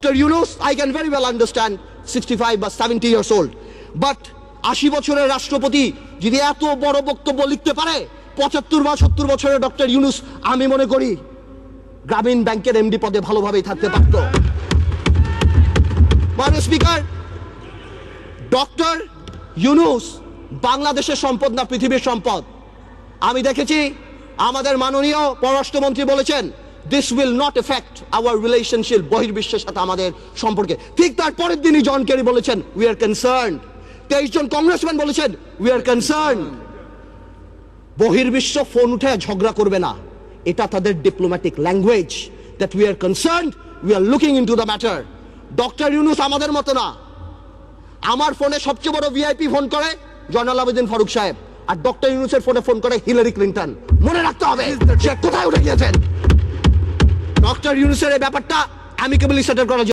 Dr. Yunus, I can very well understand 65 বা 70 years old. But 80 বছরের রাষ্ট্রপতি যদি এত বড় বক্তব্য লিখতে পারে 75 বা 70 বছরের ডক্টর ইউনুস আমি মনে করি গ্রামীণ ব্যাংকের এমডি পদে ভালোভাবেই থাকতে পারত। মাননীয় স্পিকার, ডক্টর ইউনুস বাংলাদেশের সম্পদ না পৃথিবীর সম্পদ। আমি দেখেছি আমাদের মাননীয় পররাষ্ট্রমন্ত্রী বলেছেন this will not affect our relationship বহির্বিশ্বের সাথে আমাদের সম্পর্কে। ঠিক তার পরের দিনই জন কেরি বলেছেন we are concerned। 23 জন কংগ্রেসম্যান বলেছেন we are concerned। বহির্বিশ্ব ফোন উঠে ঝগড়া করবে না, এটা তাদের diplomatic language that we are concerned, we are looking into the matter। Doctor Yunus আমাদের মতো না। আমার ফোনে সবচেয়ে বড় ভিআইপি ফোন করে জয়নাল আবেদিন ফারুক সাহেব, আর ডক্টর ইউনুসের ফোনে ফোন করে হিলারি ক্লিন্টন। মনে রাখতে হবে সে কোথায় উঠে গিয়েছেন। ডক্টর ইউনুসের এই ব্যাপারটা অ্যামিকেবলি সেটেল করা